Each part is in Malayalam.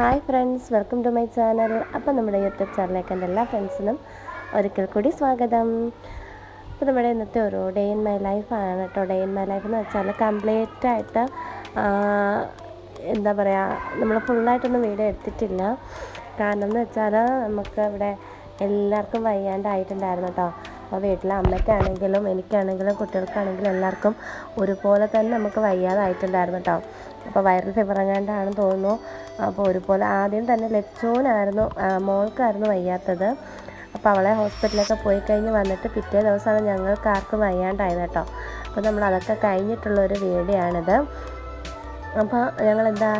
Hi friends, welcome to my channel. അപ്പോൾ നമ്മുടെ യൂട്യൂബ് ചാനലിലേക്ക് എൻ്റെ എല്ലാ ഫ്രണ്ട്സിനും ഒരിക്കൽ കൂടി സ്വാഗതം. അപ്പോൾ നമ്മുടെ ഇന്നത്തെ ഒരു ഡേ ഇൻ മൈ ലൈഫാണ് കേട്ടോ. ഡേ ഇൻ മൈ ലൈഫ് എന്ന് വെച്ചാൽ കംപ്ലീറ്റായിട്ട് എന്താ പറയുക, നമ്മൾ ഫുള്ളായിട്ടൊന്നും വീഡിയോ എടുത്തിട്ടില്ല. കാരണം എന്ന് വെച്ചാൽ നമുക്ക് ഇവിടെ എല്ലാവർക്കും വയ്യാണ്ടായിട്ടുണ്ടായിരുന്നു കേട്ടോ. അപ്പോൾ വീട്ടിലെ അമ്മയ്ക്കാണെങ്കിലും എനിക്കാണെങ്കിലും കുട്ടികൾക്കാണെങ്കിലും എല്ലാവർക്കും ഒരുപോലെ തന്നെ നമുക്ക് വയ്യാതായിട്ടുണ്ടായിരുന്നു കേട്ടോ. അപ്പോൾ വൈറൽ ഫീവർ എങ്ങാണ്ടാണെന്ന് തോന്നുന്നു. അപ്പോൾ ഒരുപോലെ ആദ്യം തന്നെ ലച്ചോനായിരുന്നു, മോൾക്കായിരുന്നു വയ്യാത്തത്. അപ്പോൾ അവളെ ഹോസ്പിറ്റലിലൊക്കെ പോയി കഴിഞ്ഞ് വന്നിട്ട് പിറ്റേ ദിവസമാണ് ഞങ്ങൾക്ക് ആർക്കും വയ്യാണ്ടായത് കേട്ടോ. അപ്പോൾ നമ്മൾ അതൊക്കെ കഴിഞ്ഞിട്ടുള്ളൊരു വീഡിയോ ആണിത്. അപ്പോൾ ഞങ്ങളെന്താ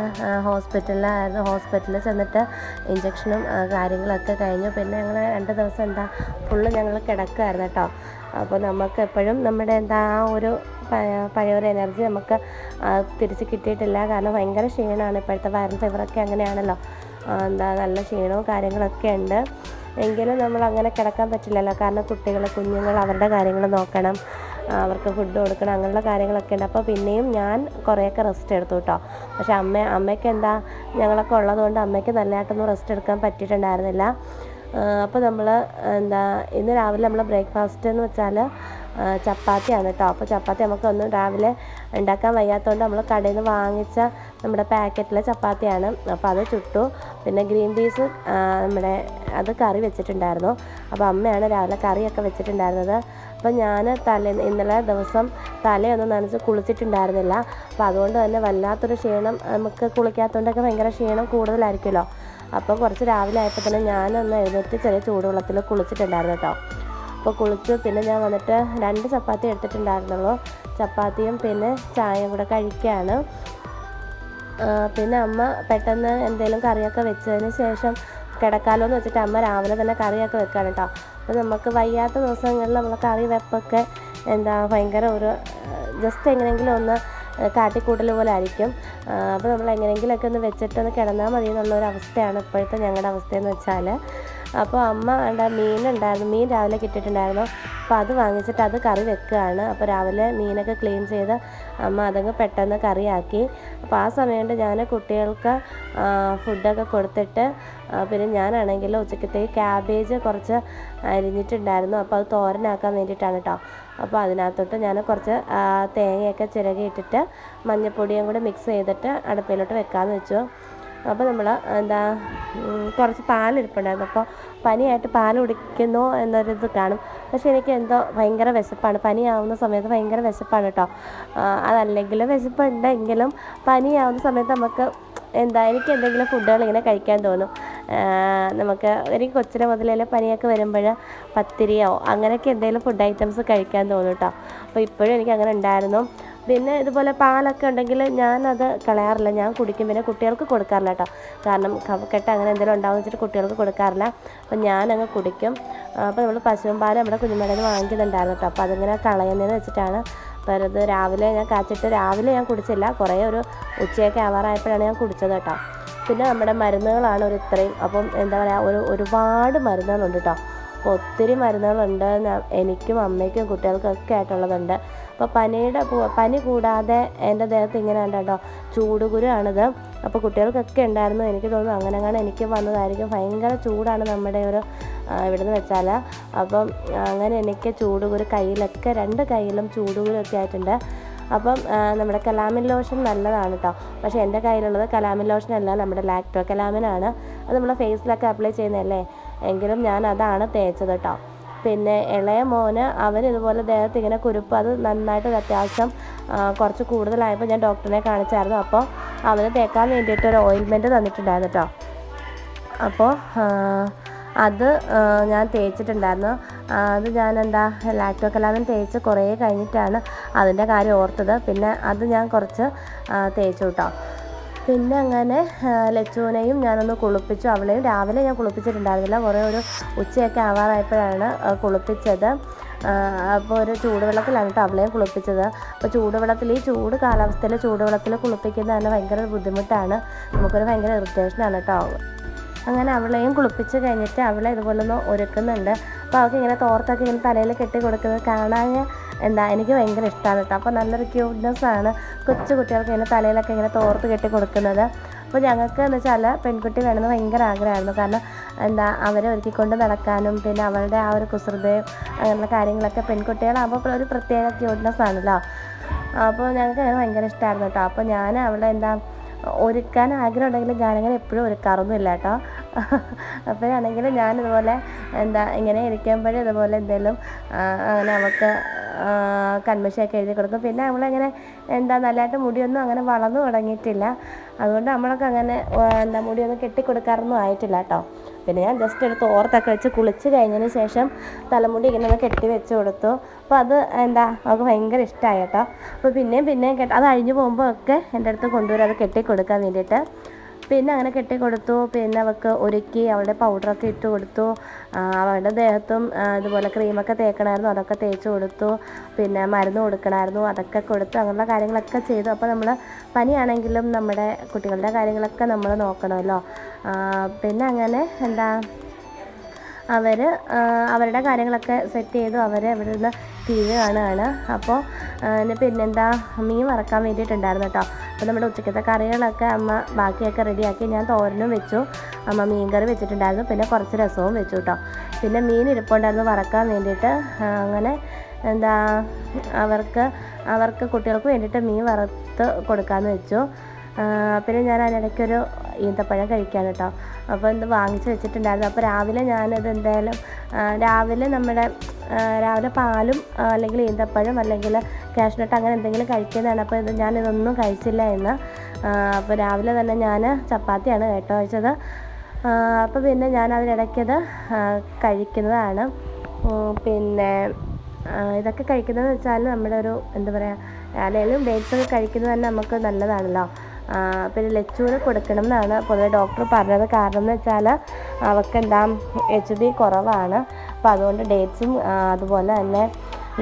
ഹോസ്പിറ്റലിൽ ചെന്നിട്ട് ഇഞ്ചക്ഷനും കാര്യങ്ങളൊക്കെ കഴിഞ്ഞു. പിന്നെ ഞങ്ങൾ 2 ദിവസം ഫുള്ള് ഞങ്ങൾ കിടക്കുമായിരുന്നു കേട്ടോ. അപ്പോൾ നമുക്ക് എപ്പോഴും നമ്മുടെ ആ ഒരു പഴയൊരു എനർജി നമുക്ക് തിരിച്ച് കിട്ടിയിട്ടില്ല. കാരണം ഭയങ്കര ക്ഷീണമാണ്. ഇപ്പോഴത്തെ വൈറൽ ഫീവറൊക്കെ അങ്ങനെയാണല്ലോ, നല്ല ക്ഷീണവും കാര്യങ്ങളൊക്കെ ഉണ്ട്. എങ്കിലും നമ്മൾ അങ്ങനെ കിടക്കാൻ പറ്റില്ലല്ലോ. കാരണം കുഞ്ഞുങ്ങൾ അവരുടെ കാര്യങ്ങൾ നോക്കണം, അവർക്ക് ഫുഡ് കൊടുക്കണം, അങ്ങനെയുള്ള കാര്യങ്ങളൊക്കെ ഉണ്ട്. അപ്പോൾ പിന്നെയും ഞാൻ കുറേയൊക്കെ റെസ്റ്റ് എടുത്തു കേട്ടോ. പക്ഷേ അമ്മയ്ക്ക് ഞങ്ങളൊക്കെ ഉള്ളതുകൊണ്ട് അമ്മയ്ക്ക് നല്ലതായിട്ടൊന്നും റെസ്റ്റ് എടുക്കാൻ പറ്റിയിട്ടുണ്ടായിരുന്നില്ല. അപ്പോൾ നമ്മൾ ഇന്ന് രാവിലെ നമ്മൾ ബ്രേക്ക്ഫാസ്റ്റ് എന്ന് വെച്ചാൽ ചപ്പാത്തിയാണ് കേട്ടോ. അപ്പോൾ ചപ്പാത്തി നമുക്കൊന്നും രാവിലെ ഉണ്ടാക്കാൻ വയ്യാത്തതുകൊണ്ട് നമ്മൾ കടയിൽ നിന്ന് വാങ്ങിച്ച നമ്മുടെ പാക്കറ്റിലെ ചപ്പാത്തിയാണ്. അപ്പോൾ അത് ചുട്ടു. പിന്നെ ഗ്രീൻ പീസ് അത് കറി വെച്ചിട്ടുണ്ടായിരുന്നു. അപ്പോൾ അമ്മയാണ് രാവിലെ കറിയൊക്കെ വെച്ചിട്ടുണ്ടായിരുന്നത്. അപ്പോൾ ഞാൻ ഇന്നലെ ദിവസം തലയൊന്നും നനച്ച് കുളിച്ചിട്ടുണ്ടായിരുന്നില്ല. അപ്പോൾ അതുകൊണ്ട് തന്നെ വല്ലാത്തൊരു ക്ഷീണം, നമുക്ക് കുളിക്കാത്തതുകൊണ്ടൊക്കെ ഭയങ്കര ക്ഷീണം കൂടുതലായിരിക്കുമല്ലോ. അപ്പോൾ കുറച്ച് രാവിലെ ആയപ്പോൾ തന്നെ ഞാനൊന്ന് എഴുന്നേറ്റ് ചെറിയ ചൂടുവെള്ളത്തിൽ കുളിച്ചിട്ടുണ്ടായിരുന്നു കേട്ടോ. അപ്പോൾ കുളിച്ചു. പിന്നെ ഞാൻ വന്നിട്ട് 2 ചപ്പാത്തി എടുത്തിട്ടുണ്ടായിരുന്നുള്ളൂ. ചപ്പാത്തിയും പിന്നെ ചായയും കൂടെ കഴിക്കുകയാണ്. പിന്നെ അമ്മ പെട്ടെന്ന് എന്തെങ്കിലും കറിയൊക്കെ വെച്ചതിന് ശേഷം കിടക്കാമല്ലോ എന്ന് വെച്ചിട്ട് അമ്മ രാവിലെ തന്നെ കറിയൊക്കെ വെക്കുകയാണ് കേട്ടോ. അപ്പോൾ നമുക്ക് വയ്യാത്ത ദിവസങ്ങളിൽ നമ്മൾ കറി വെപ്പൊക്കെ ഭയങ്കര ഒരു ജസ്റ്റ് എങ്ങനെയെങ്കിലും ഒന്ന് കാട്ടിക്കൂട്ടൽ പോലെ ആയിരിക്കും. അപ്പോൾ നമ്മൾ എങ്ങനെയെങ്കിലുമൊക്കെ ഒന്ന് വെച്ചിട്ടൊന്ന് കിടന്നാൽ മതി എന്നുള്ളൊരവസ്ഥയാണ് ഇപ്പോഴത്തെ ഞങ്ങളുടെ അവസ്ഥയെന്ന് വെച്ചാൽ. അപ്പോൾ അമ്മ മീൻ രാവിലെ കിട്ടിയിട്ടുണ്ടായിരുന്നു. അപ്പോൾ അത് വാങ്ങിച്ചിട്ട് അത് കറി വെക്കുകയാണ്. അപ്പോൾ രാവിലെ മീനൊക്കെ ക്ലീൻ ചെയ്ത് അമ്മ അതങ്ങ് പെട്ടെന്ന് കറിയാക്കി. അപ്പോൾ ആ സമയം കൊണ്ട് ഞാൻ കുട്ടികൾക്ക് ഫുഡൊക്കെ കൊടുത്തിട്ട് പിന്നെ ഞാനാണെങ്കിൽ ഉച്ചക്കത്തേക്ക് ക്യാബേജ് കുറച്ച് അരിഞ്ഞിട്ടുണ്ടായിരുന്നു. അപ്പോൾ അത് തോരനാക്കാൻ വേണ്ടിയിട്ടാണ് കേട്ടോ. അപ്പോൾ അതിനകത്തോട്ട് ഞാൻ കുറച്ച് തേങ്ങയൊക്കെ ചിരകിയിട്ടിട്ട് മഞ്ഞൾപ്പൊടിയും കൂടെ മിക്സ് ചെയ്തിട്ട് അടുപ്പിലോട്ട് വെക്കാമെന്ന് വെച്ചു. അപ്പോൾ നമ്മൾ കുറച്ച് പാലിരിപ്പുണ്ടായിരുന്നു. അപ്പോൾ പനിയായിട്ട് പാൽ കുടിക്കുന്നു എന്നൊരിത് കാണും. പക്ഷേ എനിക്ക് എന്തോ ഭയങ്കര വിശപ്പാണ്. പനിയാവുന്ന സമയത്ത് ഭയങ്കര വിശപ്പാണ് കേട്ടോ. അതല്ലെങ്കിലും വിശപ്പുണ്ടെങ്കിലും പനിയാവുന്ന സമയത്ത് നമുക്ക് എനിക്ക് എന്തെങ്കിലും ഫുഡുകൾ ഇങ്ങനെ കഴിക്കാൻ തോന്നും. എനിക്ക് കൊച്ചിലെ മുതലേ പനിയൊക്കെ വരുമ്പോൾ പത്തിരിയോ അങ്ങനെയൊക്കെ എന്തെങ്കിലും ഫുഡ് ഐറ്റംസ് കഴിക്കാൻ തോന്നും കേട്ടോ. അപ്പോൾ ഇപ്പോഴും എനിക്ക് അങ്ങനെ ഉണ്ടായിരുന്നു. പിന്നെ ഇതുപോലെ പാലൊക്കെ ഉണ്ടെങ്കിൽ ഞാനത് കളയാറില്ല, ഞാൻ കുടിക്കും. പിന്നെ കുട്ടികൾക്ക് കൊടുക്കാറില്ല കേട്ടോ. കാരണം കഫക്കെട്ട് അങ്ങനെ എന്തെങ്കിലും ഉണ്ടാവുമെന്ന് വെച്ചിട്ട് കുട്ടികൾക്ക് കൊടുക്കാറില്ല. അപ്പോൾ ഞാനങ്ങ് കുടിക്കും. അപ്പോൾ നമ്മൾ പശുവും പാൽ നമ്മുടെ കുഞ്ഞുമടയിൽ നിന്ന് വാങ്ങിക്കുന്നുണ്ടായിരുന്നു കേട്ടോ. അപ്പോൾ അതിങ്ങനെ കളയുന്നതെന്ന് വെച്ചിട്ടാണ്. അപ്പോൾ അത് രാവിലെ ഞാൻ കാച്ചിട്ട് രാവിലെ ഞാൻ കുടിച്ചില്ല, കുറേ ഒരു ഉച്ചയൊക്കെ ആവാറായപ്പോഴാണ് ഞാൻ കുടിച്ചത് കേട്ടോ. പിന്നെ നമ്മുടെ മരുന്നുകളാണ് ഇത്രയും. അപ്പം ഒരുപാട് മരുന്നുകളുണ്ട് കേട്ടോ. അപ്പോൾ ഒത്തിരി മരുന്നുകളുണ്ട്. എനിക്കും അമ്മയ്ക്കും കുട്ടികൾക്കൊക്കെ ആയിട്ടുള്ളതുണ്ട്. അപ്പോൾ പനി കൂടാതെ എൻ്റെ ദേഹത്ത് ഇങ്ങനെ ഉണ്ട് കേട്ടോ, ചൂടുകുരുവാണിത്. അപ്പോൾ കുട്ടികൾക്കൊക്കെ ഉണ്ടായിരുന്നു. എനിക്ക് തോന്നുന്നു അങ്ങനെ എനിക്ക് വന്നതായിരിക്കും. ഭയങ്കര ചൂടാണ് നമ്മുടെ ഇവിടുന്ന് വെച്ചാൽ. അപ്പം അങ്ങനെ എനിക്ക് ചൂടുകുരു കയ്യിലൊക്കെ 2 കയ്യിലും ചൂടുകുരൊക്കെ ആയിട്ടുണ്ട്. അപ്പം നമ്മുടെ കലാമിൻ ലോഷൻ നല്ലതാണ് കേട്ടോ. പക്ഷേ എൻ്റെ കയ്യിലുള്ളത് കലാമിൻ ലോഷൻ അല്ല, നമ്മുടെ ലാക്ടോ കലാമിനാണ്. അത് നമ്മൾ ഫേസിലൊക്കെ അപ്ലൈ ചെയ്യുന്നതല്ലേ, എങ്കിലും ഞാൻ അതാണ് തേച്ചത് കേട്ടോ. പിന്നെ ഇളയ മോന് ഇതുപോലെ ദേഹത്ത് ഇങ്ങനെ കുരുപ്പ്, അത് നന്നായിട്ട് അത്യാവശ്യം കുറച്ച് കൂടുതലായപ്പോൾ ഞാൻ ഡോക്ടറിനെ കാണിച്ചായിരുന്നു. അപ്പോൾ അവന് തേക്കാൻ വേണ്ടിയിട്ട് ഒരു ഓയിൽമെൻറ്റ് തന്നിട്ടുണ്ടായിരുന്നു കേട്ടോ. അപ്പോൾ അത് ഞാൻ തേച്ചിട്ടുണ്ടായിരുന്നു. അത് ഞാൻ ലാക്ടോ കലാമിൻ തേച്ച് കുറേ കഴിഞ്ഞിട്ടാണ് അതിൻ്റെ കാര്യം ഓർത്തത്. പിന്നെ അത് ഞാൻ കുറച്ച് തേച്ചു കേട്ടോ. പിന്നെ അങ്ങനെ ലച്ചുവിനെയും ഞാനൊന്ന് കുളിപ്പിച്ചു. അവളെയും രാവിലെ ഞാൻ കുളിപ്പിച്ചിട്ടുണ്ടായിരുന്നില്ല, കുറേ ഒരു ഉച്ചയൊക്കെ ആവാറായപ്പോഴാണ് കുളിപ്പിച്ചത്. അപ്പോൾ ഒരു ചൂടുവെള്ളത്തിലാണ് കേട്ടോ അവളെയും കുളിപ്പിച്ചത്. അപ്പോൾ ചൂടുവെള്ളത്തിൽ, ഈ ചൂട് കാലാവസ്ഥയിൽ ചൂടുവെള്ളത്തിൽ കുളിപ്പിക്കുന്നത് തന്നെ ഭയങ്കര ബുദ്ധിമുട്ടാണ്, നമുക്കൊരു ഭയങ്കര ഇറിറ്റേഷനാണ് കേട്ടോ. അങ്ങനെ അവളെയും കുളിപ്പിച്ച് കഴിഞ്ഞിട്ട് അവളെ ഇതുപോലെ ഒന്ന് ഒരുക്കുന്നുണ്ട്. അപ്പോൾ അവൾക്ക് ഇങ്ങനെ തോർത്തൊക്കെ ഇങ്ങനെ തലയിൽ കെട്ടി കൊടുക്കുന്നത് കാണാൻ എനിക്ക് ഭയങ്കര ഇഷ്ടമാണ് കേട്ടോ. അപ്പോൾ നല്ലൊരു ക്യൂട്ട്നെസ്സാണ് കൊച്ചു കുട്ടികൾക്ക് ഇങ്ങനെ തലയിലൊക്കെ ഇങ്ങനെ തോർത്ത് കെട്ടി കൊടുക്കുന്നത്. അപ്പോൾ ഞങ്ങൾക്ക് എന്ന് വെച്ചാൽ പെൺകുട്ടി വേണമെന്ന് ഭയങ്കര ആഗ്രഹമായിരുന്നു. കാരണം എന്താ അവരെ ഒരുക്കിക്കൊണ്ട് നടക്കാനും പിന്നെ അവരുടെ ആ ഒരു കുസൃതയും അങ്ങനെയുള്ള കാര്യങ്ങളൊക്കെ പെൺകുട്ടികളാകുമ്പോൾ ഒരു പ്രത്യേക ക്യൂട്ട്നെസ് ആണല്ലോ. അപ്പോൾ ഞങ്ങൾക്ക് അങ്ങനെ ഭയങ്കര ഇഷ്ടമായിരുന്നു കേട്ടോ. അപ്പോൾ ഞാൻ അവളെ ഒരുക്കാൻ ആഗ്രഹം ഉണ്ടെങ്കിലും ഞാനങ്ങനെ എപ്പോഴും ഒരുക്കാറൊന്നുമില്ല കേട്ടോ. അപ്പോഴാണെങ്കിൽ ഞാനിതുപോലെ ഇങ്ങനെ ഇരിക്കുമ്പോഴും ഇതുപോലെ എന്തെങ്കിലും അങ്ങനെ അവൾക്ക് കൺമഷിയൊക്കെ എഴുതി കൊടുക്കും. പിന്നെ അവളങ്ങനെ നല്ലതായിട്ട് മുടിയൊന്നും അങ്ങനെ വളർന്നു തുടങ്ങിയിട്ടില്ല. അതുകൊണ്ട് നമ്മളൊക്കെ അങ്ങനെ മുടിയൊന്നും കെട്ടിക്കൊടുക്കാറൊന്നും ആയിട്ടില്ല കേട്ടോ. പിന്നെ ഞാൻ ജസ്റ്റ് ഒരു തോർത്തൊക്കെ വെച്ച് കുളിച്ച് കഴിഞ്ഞതിന് ശേഷം തലമുടി ഇങ്ങനെ ഒന്ന് കെട്ടി വെച്ച് കൊടുത്തു. അപ്പോൾ അത് അവൾക്ക് ഭയങ്കര ഇഷ്ടമായി കേട്ടോ. അപ്പോൾ പിന്നെയും അത് അഴിഞ്ഞു പോകുമ്പോൾ ഒക്കെ എൻ്റെ അടുത്ത് കൊണ്ടുവരും അത് കെട്ടിക്കൊടുക്കാൻ വേണ്ടിയിട്ട്. പിന്നെ അങ്ങനെ കെട്ടിക്കൊടുത്തു. പിന്നെ അവൾക്ക് ഒരുക്കി അവളുടെ പൗഡറൊക്കെ ഇട്ട് കൊടുത്തു. അവളുടെ ദേഹത്തും ഇതുപോലെ ക്രീമൊക്കെ തേക്കണമായിരുന്നു, അതൊക്കെ തേച്ച് കൊടുത്തു. പിന്നെ മരുന്ന് കൊടുക്കണമായിരുന്നു, അതൊക്കെ കൊടുത്തു. അങ്ങനെയുള്ള കാര്യങ്ങളൊക്കെ ചെയ്തു. അപ്പോൾ നമ്മൾ പനിയാണെങ്കിലും നമ്മുടെ കുട്ടികളുടെ കാര്യങ്ങളൊക്കെ നമ്മൾ നോക്കണമല്ലോ. പിന്നെ അങ്ങനെ അവരുടെ കാര്യങ്ങളൊക്കെ സെറ്റ് ചെയ്തു. അവർ അവിടെ നിന്ന് ടി വി കാണുകയാണ്. അപ്പോൾ പിന്നെന്താ മീൻ വറക്കാൻ വേണ്ടിയിട്ടുണ്ടായിരുന്നു കേട്ടോ. അപ്പോൾ നമ്മുടെ ഉച്ചക്കത്തെ കറികളൊക്കെ അമ്മ ബാക്കിയൊക്കെ റെഡിയാക്കി. ഞാൻ തോരനും വെച്ചു, അമ്മ മീൻ കറി വെച്ചിട്ടുണ്ടായിരുന്നു, പിന്നെ കുറച്ച് രസവും വെച്ചു കേട്ടോ. പിന്നെ മീൻ ഇരിപ്പുണ്ടായിരുന്നു വറക്കാൻ വേണ്ടിയിട്ട്. അങ്ങനെ അവർക്ക് കുട്ടികൾക്ക് വേണ്ടിയിട്ട് മീൻ വറുത്ത് കൊടുക്കാമെന്ന് വെച്ചു. പിന്നെ ഞാൻ അതിനിടയ്ക്കൊരു ഈന്തപ്പഴം കഴിക്കാൻ കേട്ടോ. അപ്പോൾ വാങ്ങിച്ച് വെച്ചിട്ടുണ്ടായിരുന്നു. അപ്പോൾ രാവിലെ ഞാനിത് രാവിലെ പാലും അല്ലെങ്കിൽ ഈന്തപ്പഴം അല്ലെങ്കിൽ കാഷ്നട്ട് അങ്ങനെ എന്തെങ്കിലും കഴിക്കുന്നതാണ്. അപ്പോൾ ഞാനിതൊന്നും കഴിച്ചില്ല ഇന്ന്. അപ്പോൾ രാവിലെ തന്നെ ഞാൻ ചപ്പാത്തിയാണ് കേട്ടോ കഴിച്ചത്. അപ്പോൾ പിന്നെ ഞാൻ അതിനിടയ്ക്കത് കഴിക്കുന്നതാണ്. പിന്നെ ഇതൊക്കെ കഴിക്കുന്നതെന്ന് വെച്ചാൽ നമ്മുടെ ഒരു അല്ലെങ്കിൽ ഡേറ്റ്സൊക്കെ കഴിക്കുന്നത് തന്നെ നമുക്ക് നല്ലതാണല്ലോ. പിന്നെ ലച്ചൂര് കൊടുക്കണം എന്നാണ് പൊതുവെ ഡോക്ടർ പറഞ്ഞത്. കാരണം എന്ന് വെച്ചാൽ അവൾക്ക് HB കുറവാണ്. അപ്പോൾ അതുകൊണ്ട് ഡേറ്റ്സും അതുപോലെ തന്നെ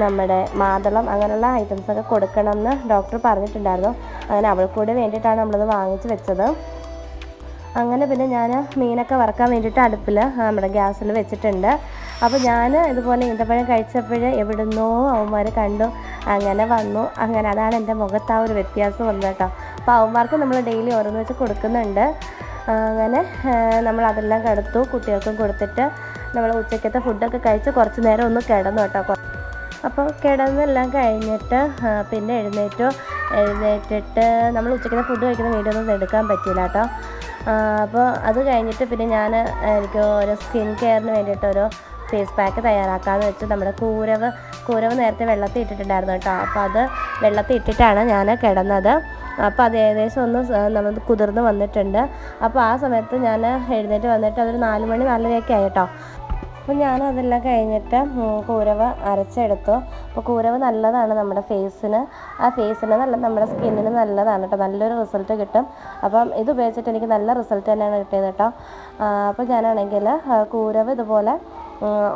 നമ്മുടെ മാതളം അങ്ങനെയുള്ള ഐറ്റംസൊക്കെ കൊടുക്കണം എന്ന് ഡോക്ടർ പറഞ്ഞിട്ടുണ്ടായിരുന്നു. അങ്ങനെ അവൾക്ക് കൂടി വേണ്ടിയിട്ടാണ് നമ്മളത് വാങ്ങിച്ച് വെച്ചത്. അങ്ങനെ പിന്നെ ഞാൻ മീനൊക്കെ വറക്കാൻ വേണ്ടിയിട്ട് അടുപ്പിൽ നമ്മുടെ ഗ്യാസിൽ വെച്ചിട്ടുണ്ട്. അപ്പോൾ ഞാൻ ഇതുപോലെ ഈന്തപ്പഴം കഴിച്ചപ്പോൾ എവിടുന്നോ അവന്മാർ കണ്ടു, അങ്ങനെ വന്നു. അങ്ങനെ അതാണ് എൻ്റെ മുഖത്ത് ആ ഒരു വ്യത്യാസം വന്നത് കേട്ടോ. അപ്പോൾ അവന്മാർക്ക് നമ്മൾ ഡെയിലി ഓരോന്ന് വെച്ച് കൊടുക്കുന്നുണ്ട്. അങ്ങനെ നമ്മളതെല്ലാം കെടുത്തു, കുട്ടികൾക്കും കൊടുത്തിട്ട് നമ്മൾ ഉച്ചക്കത്തെ ഫുഡൊക്കെ കഴിച്ച് കുറച്ച് നേരം ഒന്ന് കിടന്നു കേട്ടോ. അപ്പോൾ കിടന്നെല്ലാം കഴിഞ്ഞിട്ട് പിന്നെ എഴുന്നേറ്റിട്ട് നമ്മൾ ഉച്ചക്കത്തെ ഫുഡ് കഴിക്കുന്ന വീഡിയോ ഒന്നും എടുക്കാൻ പറ്റില്ല കേട്ടോ. അപ്പോൾ അത് കഴിഞ്ഞിട്ട് പിന്നെ എനിക്ക് ഒരു സ്കിൻ കെയറിന് വേണ്ടിയിട്ടൊരു ഫേസ് പാക്ക് തയ്യാറാക്കാമെന്ന് വെച്ച് നമ്മുടെ കൂരവ് നേരത്തെ വെള്ളത്തിൽ ഇട്ടിട്ടുണ്ടായിരുന്നു കേട്ടോ. അപ്പോൾ അത് വെള്ളത്തിൽ ഇട്ടിട്ടാണ് ഞാൻ കിടന്നത്. അപ്പോൾ അത് ഏകദേശം ഒന്ന് നമ്മൾ കുതിർന്ന് വന്നിട്ടുണ്ട്. അപ്പോൾ ആ സമയത്ത് ഞാൻ എഴുന്നേറ്റ് വന്നിട്ട് അതൊരു 4 മണി 4:30 ആയി കേട്ടോ. അപ്പോൾ ഞാനതെല്ലാം കഴിഞ്ഞിട്ട് കൂരവ് അരച്ചെടുത്തു. അപ്പോൾ കൂരവ് നല്ലതാണ് നമ്മുടെ ഫേസിന് നല്ല നമ്മുടെ സ്കിന്നിന് നല്ലതാണ് കേട്ടോ. നല്ലൊരു റിസൾട്ട് കിട്ടും. അപ്പം ഇത് ഉപയോഗിച്ചിട്ട് എനിക്ക് നല്ല റിസൾട്ട് തന്നെയാണ് കിട്ടിയത് കേട്ടോ. അപ്പോൾ ഞാനാണെങ്കിൽ കൂരവ് ഇതുപോലെ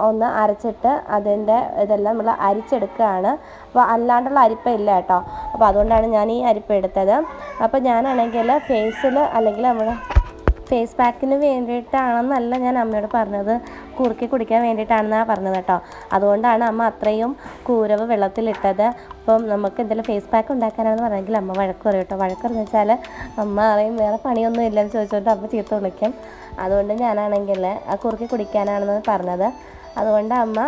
ഒന്ന് അരച്ചിട്ട് അതിൻ്റെ ഇതെല്ലാം നമ്മൾ അരിച്ചെടുക്കുകയാണ്. അപ്പോൾ അല്ലാണ്ടുള്ള അരിപ്പ ഇല്ല കേട്ടോ. അപ്പോൾ അതുകൊണ്ടാണ് ഞാൻ ഈ അരിപ്പ എടുത്തത്. അപ്പോൾ ഞാനാണെങ്കിൽ ഫേസിൽ അല്ലെങ്കിൽ നമ്മൾ ഫേസ് പാക്കിന് വേണ്ടിയിട്ടാണെന്നല്ല ഞാൻ അമ്മയോട് പറഞ്ഞത്, കുറുക്കി കുടിക്കാൻ വേണ്ടിയിട്ടാണെന്നാണ് പറഞ്ഞത് കേട്ടോ. അതുകൊണ്ടാണ് അമ്മ അത്രയും കൂരവ് വെള്ളത്തിലിട്ടത്. അപ്പം നമുക്ക് എന്തെങ്കിലും ഫേസ് പാക്ക് ഉണ്ടാക്കാനാണെന്ന് പറഞ്ഞെങ്കിൽ അമ്മ വഴക്ക് പറയും കേട്ടോ. വഴക്കെന്ന് വെച്ചാൽ അമ്മ അറിയും വേറെ പണിയൊന്നും ഇല്ലെന്ന് ചോദിച്ചുകൊണ്ട് അമ്മ ചീത്ത വിളിക്കും. അതുകൊണ്ട് ഞാനാണെങ്കിൽ കുറുക്കി കുടിക്കാനാണെന്ന് പറഞ്ഞത്. അതുകൊണ്ട് അമ്മ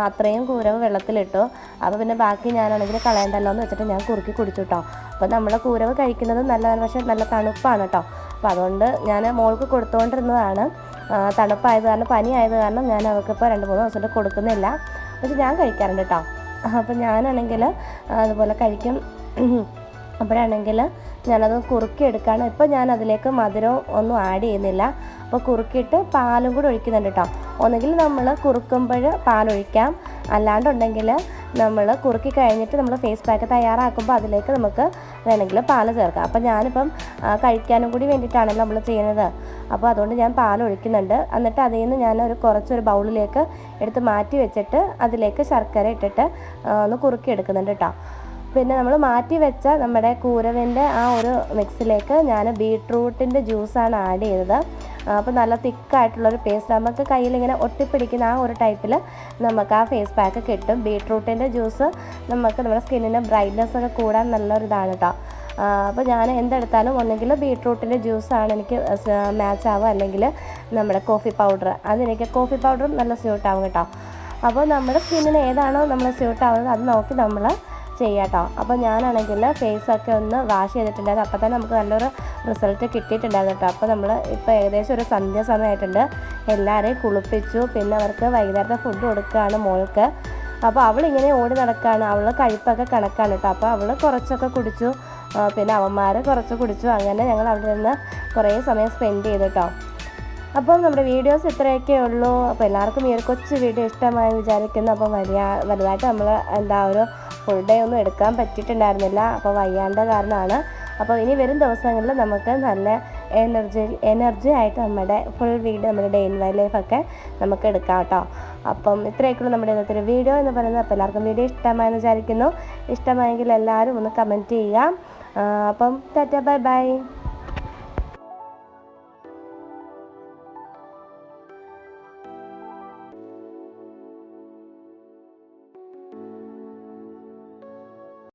അത്രയും കൂരവ് വെള്ളത്തിലിട്ടു. അപ്പോൾ പിന്നെ ബാക്കി ഞാനാണെങ്കിൽ കളയണ്ടല്ലോ എന്ന് വെച്ചിട്ട് ഞാൻ കുറുക്കി കുടിച്ചു കേട്ടോ. അപ്പോൾ നമ്മൾ കൂരവ് കഴിക്കുന്നത് നല്ലതാണ്, പക്ഷേ നല്ല തണുപ്പാണ് കേട്ടോ. അപ്പോൾ അതുകൊണ്ട് ഞാൻ മോൾക്ക് കൊടുത്തുകൊണ്ടിരുന്നതാണ്. തണുപ്പായത് കാരണം പനി ആയത് കാരണം ഞാൻ അവൾക്കിപ്പോൾ 2-3 ദിവസമായിട്ട് കൊടുക്കുന്നില്ല. പക്ഷെ ഞാൻ കഴിക്കാറുണ്ട് കേട്ടോ. അപ്പോൾ ഞാനാണെങ്കിൽ അതുപോലെ കഴിക്കും. അപ്പോഴാണെങ്കിൽ ഞാനത് കുറുക്കിയെടുക്കുകയാണ്. ഇപ്പോൾ ഞാൻ അതിലേക്ക് മധുരം ഒന്നും ആഡ് ചെയ്യുന്നില്ല. അപ്പോൾ കുറുക്കിയിട്ട് പാലും കൂടി ഒഴിക്കുന്നുണ്ട് കേട്ടോ. ഒന്നുകിൽ നമ്മൾ കുറുക്കുമ്പോൾ പാലൊഴിക്കാം, അല്ലാണ്ടുണ്ടെങ്കിൽ നമ്മൾ കുറുക്കി കഴിഞ്ഞിട്ട് നമ്മൾ ഫേസ് പാക്ക് തയ്യാറാക്കുമ്പോൾ അതിലേക്ക് നമുക്ക് വേണമെങ്കിൽ പാല് ചേർക്കാം. അപ്പോൾ ഞാനിപ്പം കഴിക്കാനും കൂടി വേണ്ടിയിട്ടാണല്ലോ നമ്മൾ ചെയ്യുന്നത്. അപ്പോൾ അതുകൊണ്ട് ഞാൻ പാലൊഴിക്കുന്നുണ്ട്. എന്നിട്ട് അതിൽ നിന്ന് ഞാൻ കുറച്ചൊരു ബൗളിലേക്ക് എടുത്ത് മാറ്റി വെച്ചിട്ട് അതിലേക്ക് ശർക്കര ഇട്ടിട്ട് ഒന്ന് കുറുക്കി എടുക്കുന്നുണ്ട് കേട്ടോ. പിന്നെ നമ്മൾ മാറ്റി വെച്ച നമ്മുടെ കൂരവിൻ്റെ ആ ഒരു മിക്സിലേക്ക് ഞാൻ ബീട്രൂട്ടിൻ്റെ ജ്യൂസാണ് ആഡ് ചെയ്തത്. അപ്പോൾ നല്ല തിക്കായിട്ടുള്ളൊരു പേസ്റ്റ്, നമുക്ക് കയ്യിലിങ്ങനെ ഒട്ടിപ്പിടിക്കുന്ന ആ ഒരു ടൈപ്പിൽ നമുക്ക് ആ ഫേസ് പാക്ക് കിട്ടും. ബീട്രൂട്ടിൻ്റെ ജ്യൂസ് നമുക്ക് നമ്മുടെ സ്കിന്നിന് ബ്രൈറ്റ്നെസ് ഒക്കെ കൂടാൻ നല്ലൊരിതാണ് കേട്ടോ. അപ്പോൾ ഞാൻ എന്തെടുത്താലും ഒന്നെങ്കിൽ ബീട്രൂട്ടിൻ്റെ ജ്യൂസാണ് എനിക്ക് മാച്ച് ആവുക, അല്ലെങ്കിൽ നമ്മുടെ കോഫി പൗഡർ, അതെനിക്ക് കോഫി പൗഡർ നല്ല സ്യൂട്ടാവും കേട്ടോ. അപ്പോൾ നമ്മുടെ സ്കിന്നിന് ഏതാണോ നമ്മൾ സ്യൂട്ടാവുന്നത് അത് നോക്കി നമ്മൾ ചെയ്യാം കേട്ടോ. അപ്പോൾ ഞാനാണെങ്കിൽ ഫേസൊക്കെ ഒന്ന് വാഷ് ചെയ്തിട്ടുണ്ടായിരുന്നു. അപ്പോൾ തന്നെ നമുക്ക് നല്ലൊരു റിസൾട്ട് കിട്ടിയിട്ടുണ്ടായിരുന്നു കേട്ടോ. അപ്പോൾ നമ്മൾ ഇപ്പോൾ ഏകദേശം ഒരു സന്ധ്യ സമയമായിട്ടുണ്ട്. എല്ലാവരെയും കുളിപ്പിച്ചു, പിന്നെ അവർക്ക് വൈകുന്നേരത്തെ ഫുഡ് കൊടുക്കുകയാണ് മോൾക്ക്. അപ്പോൾ അവളിങ്ങനെ ഓടി നടക്കുകയാണ്, അവൾ കഴിപ്പൊക്കെ കണക്കാണ് കേട്ടോ. അപ്പോൾ അവൾ കുറച്ചൊക്കെ കുടിച്ചു, പിന്നെ അവന്മാർ കുറച്ച് കുടിച്ചു. അങ്ങനെ ഞങ്ങൾ അവിടെ നിന്ന് കുറേ സമയം സ്പെൻഡ് ചെയ്തു കേട്ടോ. അപ്പം നമ്മുടെ വീഡിയോസ് ഇത്രയൊക്കെ ഉള്ളൂ. അപ്പോൾ എല്ലാവർക്കും ഈ ഒരു കൊച്ചു വീഡിയോ ഇഷ്ടമായി വിചാരിക്കുന്നു. അപ്പം വലുതായിട്ട് നമ്മൾ ഒരു ഫുൾ ഡേ ഒന്നും എടുക്കാൻ പറ്റിയിട്ടുണ്ടായിരുന്നില്ല, അപ്പോൾ വയ്യാണ്ട കാരണമാണ്. അപ്പോൾ ഇനി വരും ദിവസങ്ങളിൽ നമുക്ക് നല്ല എനർജി ആയിട്ട് നമ്മുടെ ഫുൾ വീഡിയോ, നമ്മുടെ ഡേ ഇൻ മൈ ലൈഫൊക്കെ നമുക്ക് എടുക്കാം കേട്ടോ. അപ്പം ഇത്രയൊക്കെയുള്ളൂ നമ്മുടെ ഇന്നത്തെ ഒരു വീഡിയോ എന്ന് പറയുന്നത്. അപ്പോൾ എല്ലാവർക്കും വീഡിയോ ഇഷ്ടമായെന്ന് വിചാരിക്കുന്നു. ഇഷ്ടമായെങ്കിൽ എല്ലാവരും ഒന്ന് കമൻറ്റ് ചെയ്യുക. അപ്പം ടാറ്റാ, ബൈ ബൈ.